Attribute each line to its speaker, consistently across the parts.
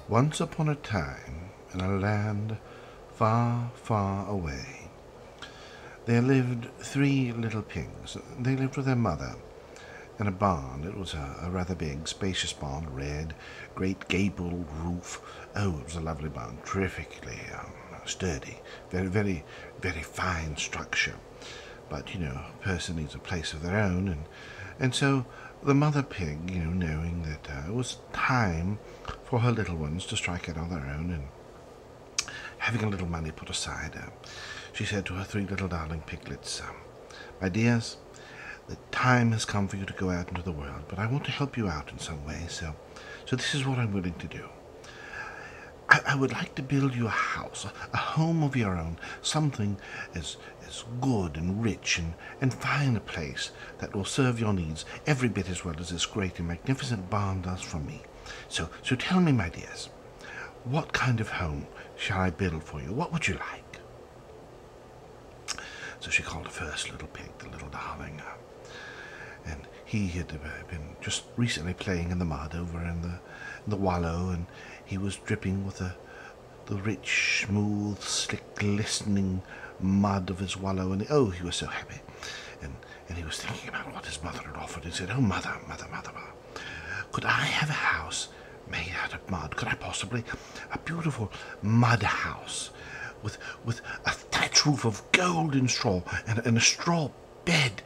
Speaker 1: Once upon a time, in a land far, far away, there lived three little pigs. They lived with their mother in a barn. It was a rather big, spacious barn, red, great gabled roof. Oh, it was a lovely barn, terrifically sturdy, very, very, very fine structure. But, a person needs a place of their own, and so the mother pig, knowing that it was time for her little ones to strike out on their own, and having a little money put aside, she said to her three little darling piglets, "My dears, the time has come for you to go out into the world, but I want to help you out in some way, so this is what I'm willing to do. I would like to build you a house, a home of your own, something as good and rich and fine a place that will serve your needs every bit as well as this great and magnificent barn does for me. So tell me, my dears, what kind of home shall I build for you? What would you like?" So she called the first little pig, the little darling, and he had been just recently playing in the mud over in the wallow, and he was dripping with the rich, smooth, slick, glistening mud of his wallow, and he was so happy. And he was thinking about what his mother had offered. He said, "Oh, mother, could I have a house made out of mud? Could I possibly a beautiful mud house with a thatch roof of golden straw and a straw bed?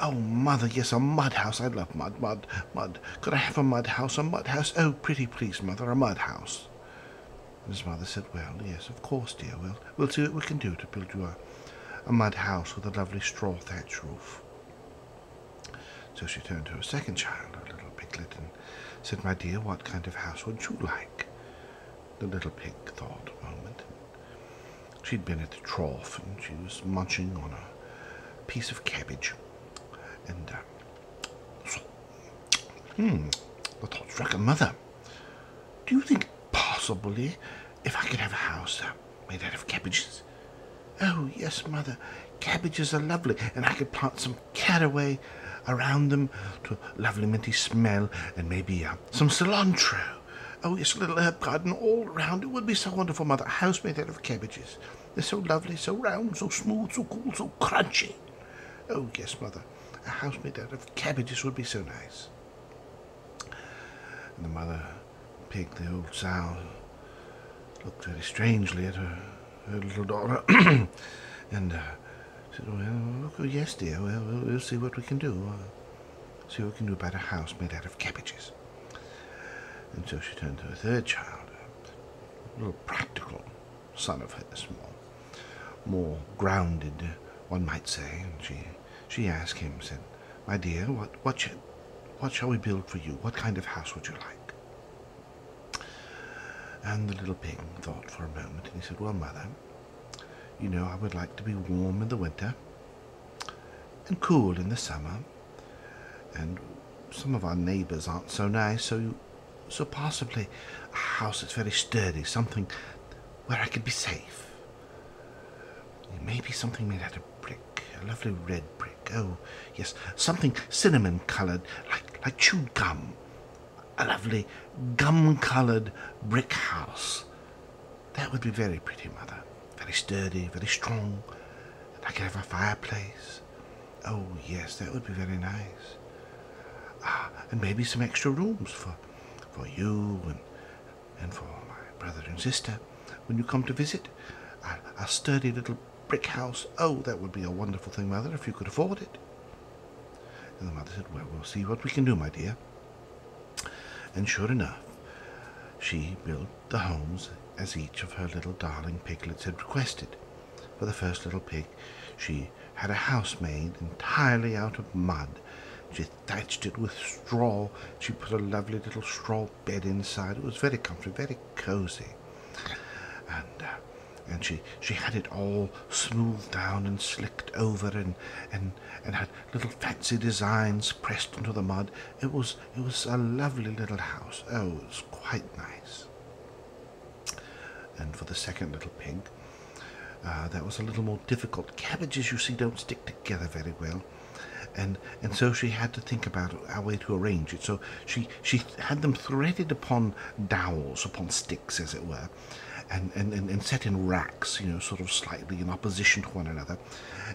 Speaker 1: Oh, mother, yes, a mud house. I love mud. Could I have a mud house? Oh, pretty please, mother, a mud house." And his mother said, "Well, yes, of course, dear. We'll see what we can do to build you a mud house with a lovely straw thatch roof." So she turned to her second child, a little piglet, and said, "My dear, what kind of house would you like?" The little pig thought a moment. She'd been at the trough, and she was munching on a piece of cabbage. And the thought struck her mother. "Do you think possibly if I could have a house made out of cabbages?" "Oh, yes, mother, cabbages are lovely, and I could plant some caraway around them to a lovely minty smell, and maybe some cilantro. Oh, yes, a little herb garden all around. It would be so wonderful, mother, a house made out of cabbages. They're so lovely, so round, so smooth, so cool, so crunchy. Oh, yes, mother, a house made out of cabbages would be so nice." And the mother pig, the old sow, looked very strangely at her little daughter and said, "Well, yes, dear, we'll see what we can do. See what we can do about a house made out of cabbages." And so she turned to her third child, a little practical son of hers, more grounded, one might say, and she asked him, said, "My dear, what shall we build for you? What kind of house would you like?" And the little pig thought for a moment, and he said, "Well, mother, I would like to be warm in the winter and cool in the summer, and some of our neighbors aren't so nice, so possibly a house that's very sturdy, something where I could be safe. Maybe something made out of brick, a lovely red brick. Oh, yes, something cinnamon-coloured, like chewed gum. A lovely gum-coloured brick house. That would be very pretty, mother. Very sturdy, very strong. And I could have a fireplace. Oh, yes, that would be very nice. And maybe some extra rooms for you and for my brother and sister when you come to visit. A sturdy little brick house. Oh, that would be a wonderful thing, mother, if you could afford it." And the mother said, "Well, we'll see what we can do, my dear." And sure enough, she built the homes as each of her little darling piglets had requested. For the first little pig, she had a house made entirely out of mud. She thatched it with straw. She put a lovely little straw bed inside. It was very comfortable, very cozy. And she had it all smoothed down and slicked over, and had little fancy designs pressed into the mud. It was a lovely little house. Oh, it was quite nice. And for the second little pig, that was a little more difficult. Cabbages, you see, don't stick together very well. and so she had to think about a way to arrange it. So she had them threaded upon dowels, upon sticks, as it were, and set in racks, sort of slightly in opposition to one another,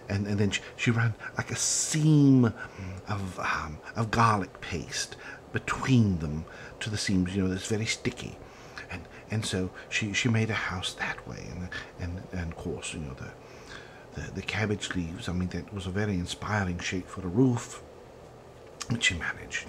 Speaker 1: and then she ran like a seam of garlic paste between them to the seams, that's very sticky, and so she made a house that way, and of course, the cabbage leaves. I mean, that was a very inspiring shape for a roof, which she managed.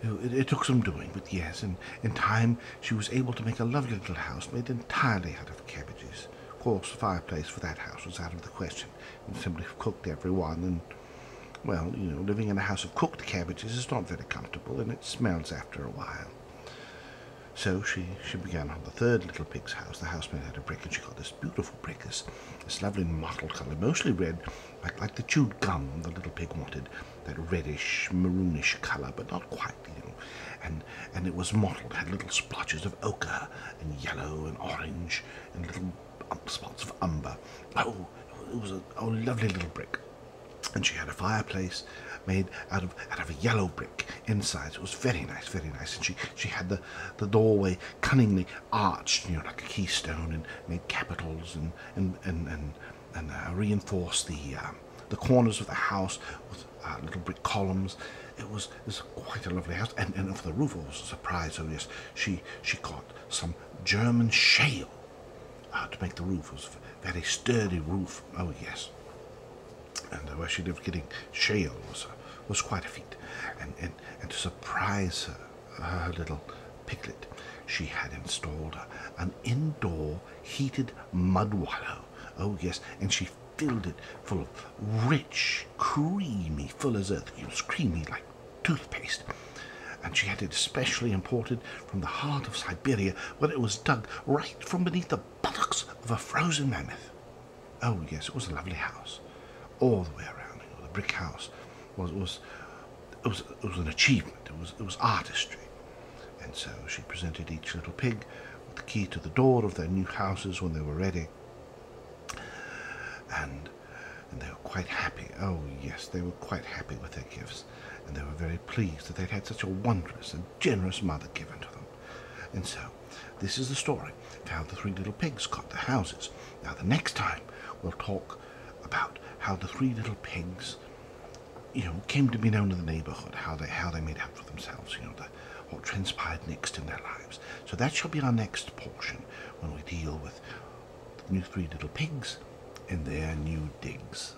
Speaker 1: It took some doing, but yes, and in time she was able to make a lovely little house made entirely out of cabbages. Of course, the fireplace for that house was out of the question. You simply cooked every one, and, well, living in a house of cooked cabbages is not very comfortable, and it smells after a while. So she began on the third little pig's house, the house made out of brick, and she got this beautiful brick, this lovely mottled colour, mostly red, like the chewed gum the little pig wanted, that reddish, maroonish colour, but not quite, and it was mottled, had little splotches of ochre, and yellow, and orange, and little spots of umber. Oh, it was a lovely little brick. And she had a fireplace made out of a yellow brick inside. It was very nice, very nice. And she had the doorway cunningly arched, like a keystone, and made capitals and reinforced the corners of the house with little brick columns. It was quite a lovely house. And for the roof, it was a surprise. So yes, she got some German shale to make the roof. It was a very sturdy roof. Oh yes. And where she lived, getting shale was quite a feat. And to surprise her little piglet, she had installed an indoor heated mud wallow. Oh yes, and she filled it full of rich, creamy fuller's earth. It was creamy like toothpaste. And she had it especially imported from the heart of Siberia, where it was dug right from beneath the buttocks of a frozen mammoth. Oh yes, it was a lovely house, all the way around. The brick house was an achievement. It was artistry. And so she presented each little pig with the key to the door of their new houses when they were ready. And they were quite happy. Oh yes, they were quite happy with their gifts, and they were very pleased that they'd had such a wondrous and generous mother given to them. And so this is the story of how the three little pigs got their houses. Now the next time we'll talk about how the three little pigs, came to be known in the neighborhood, how they made out for themselves, what transpired next in their lives. So that shall be our next portion, when we deal with the new three little pigs and their new digs.